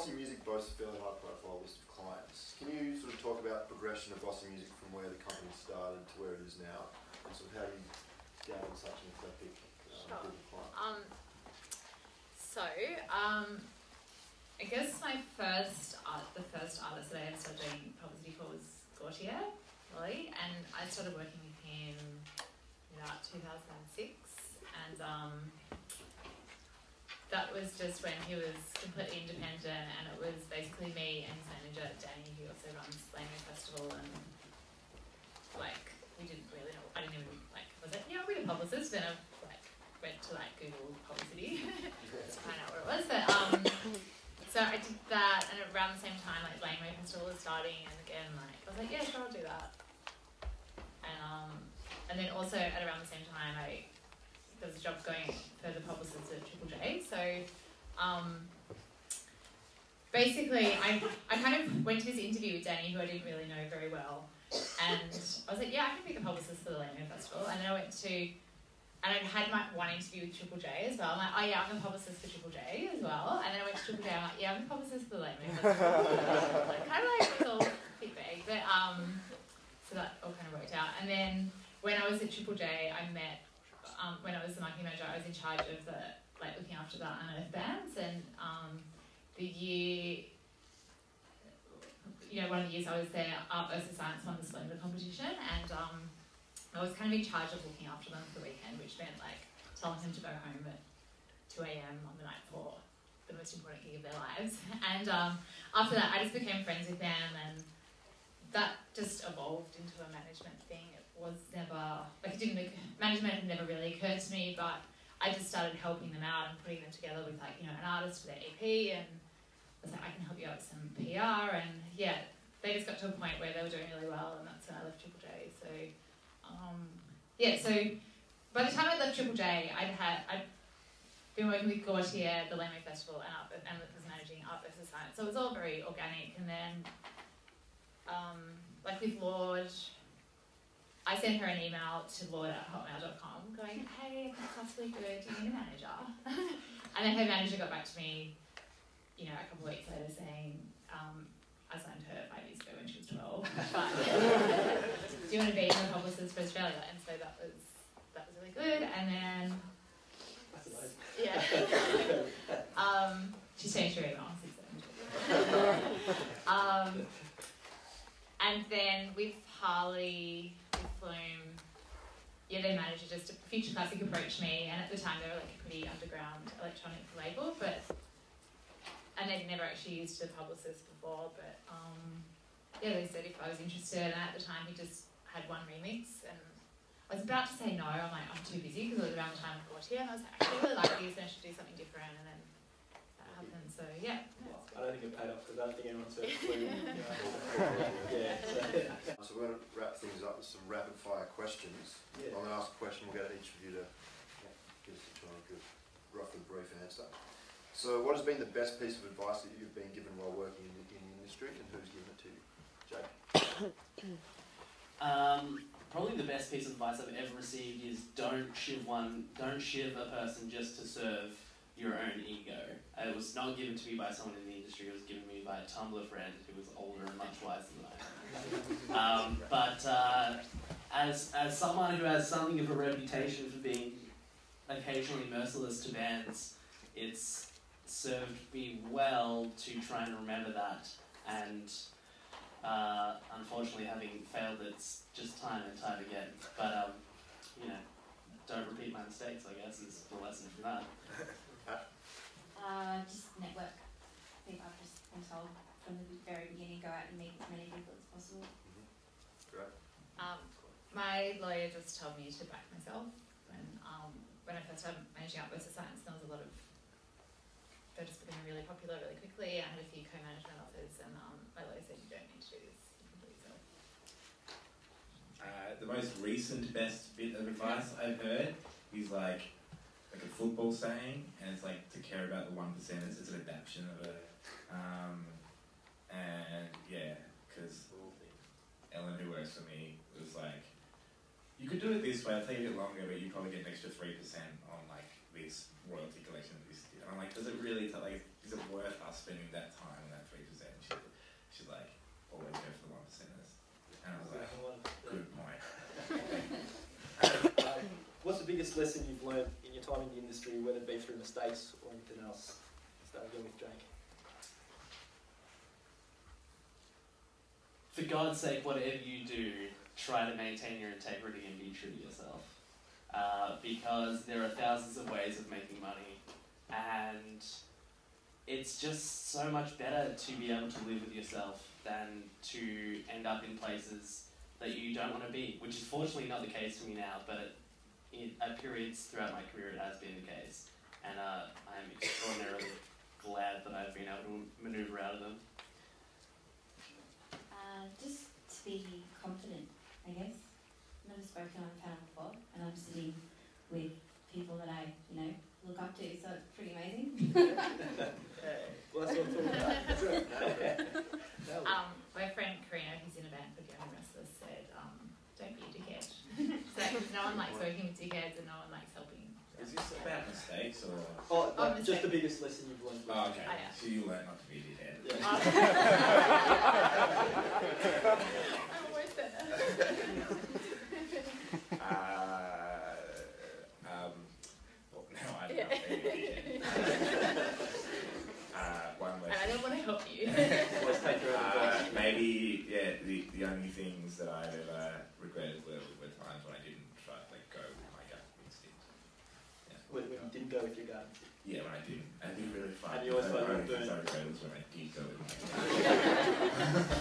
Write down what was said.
Bossy Music boasts a fairly high-profile list of clients. Can you sort of talk about the progression of Bossy Music from where the company started to where it is now, and sort of how you gained such an eclectic group of clients? I guess the first artist that I ever started doing publicity for was Gautier, Lolly, and I started working with him in about 2006, and that was just when he was completely independent, and it was basically me and his manager Danny, who also runs Langley Festival, and like we didn't really know. I didn't even was it? Yeah, we're a publicist, and I went to Google publicity to find out what it was, but so I did that, and around the same time, Langley Festival was starting, and again, I was like, yeah, sure, I'll do that. And then also at around the same time, there was a job going for the publicist at Triple J. So basically, I kind of went to this interview with Danny, who I didn't really know very well, and I was like, yeah, I can be the publicist for the Langley Festival. And then I went to. And I'd had my one interview with Triple J as well. I'm like, oh yeah, I'm the publicist for Triple J as well. And then I went to Triple J, I'm like, yeah, I'm the publicist for the Langley Festival. Kind of it was all a bit vague, but so that all kind of worked out. And then when I was at Triple J, I met, when I was the marketing manager, I was in charge of the, looking after the Unearthed bands. And the year, one of the years I was there, Art vs Science won the Splendor competition, and I was kind of in charge of looking after them for the weekend, which meant telling them to go home at 2 a.m. on the night before the most important gig of their lives. And after that, I just became friends with them, and that just evolved into a management thing. It was never, management had never really occurred to me, but I just started helping them out and putting them together with an artist for their EP, and I was like, I can help you out with some PR, and yeah, they just got to a point where they were doing really well, and that's when I left Triple J. So by the time I left Triple J, I'd been working with Gautier, the Langley Festival, and was managing Art vs Science. So it was all very organic. And then, with Lord, I sent her an email to lord@hotmail.com going, hey, that's possibly good, do you need a manager? And then her manager got back to me, a couple of weeks later saying, I signed her 5 years ago when she was 12. But do you want to be my publicist for Australia? And so that was really good. And then she's changed her email since then. And then with Harley, with Flume, their manager, just Future Classic, approached me, and at the time they were a pretty underground electronic label, and they'd never actually used a publicist before, but they said if I was interested, and at the time he just had one remix, and I was about to say no, I'm too busy, because it was around the time of Gautier, and I was like, I really like these, and I should do something different, and then that happened, so yeah. I don't think it paid off, because I don't think anyone said Flume. So we're going to wrap things up with some rapid fire questions. Yeah. I'm going to ask a question, we'll get each of you to give us a roughly brief answer. So what has been the best piece of advice that you've been given while working in the industry, and who's given it to you? Jake? Probably the best piece of advice I've ever received is don't shiv a person just to serve your own ego. It was not given to me by someone in the industry, it was given me by a Tumblr friend who was older and much wiser than I am. But as someone who has something of a reputation for being occasionally merciless to bands, it's served me well to try and remember that, and unfortunately having failed it's just time and time again, but don't repeat my mistakes, I guess, is the lesson from that. Just network. I think I've just been told from the very beginning, go out and meet as many people as possible. Great. My lawyer just told me to back myself when I first started managing Art vs Science. There was a lot of, they just became really popular really quickly. I had a few co-management offers, and my lawyer said, you don't need to do this, you can do it yourself. The most recent best bit of advice I've heard is like a football saying, and it's to care about the 1%ers. It's an adaptation of it, and yeah, because Ellen, who works for me, was like, you could do it this way, it'll take a bit longer, but you probably get an extra 3% on this royalty collection of this And I'm like, does it really, is it worth us spending that time on that 3%? She's like, always go for the 1%ers. And I was like, good point. What's the biggest lesson you've learned in your time in the industry, whether it be through mistakes or anything else? Start again with Jake. For God's sake, whatever you do, try to maintain your integrity and be true to yourself. Because there are thousands of ways of making money, and it's just so much better to be able to live with yourself than to end up in places that you don't want to be, which is fortunately not the case for me now, but at periods throughout my career it has been the case, and I'm extraordinarily glad that I've been able to manoeuvre out of them. Just to be confident, I guess. I've never spoken on a panel before, and I'm sitting with people that I, look up to, so it's pretty amazing. Well, that's what I'm talking about. My friend Karina, who's in a band for Young Wrestlers, said, don't be a dickhead. So no one likes working with dickheads and no one likes helping. Is this about mistakes or? Just the biggest lesson you've learned. Oh, okay. Oh, yeah. So you learn not to be a dickhead. Yeah. I'm always there. Well, no, I don't know. One And I lesson. don't want to help you. Let's take your own advice. Maybe, the only things that I've ever regretted were times when I didn't try to go with my gut instinct. When you didn't go with your gut. Yeah, when I didn't. I didn't really find And you always the felt only like things I doing- regretted was when I did go with my gut.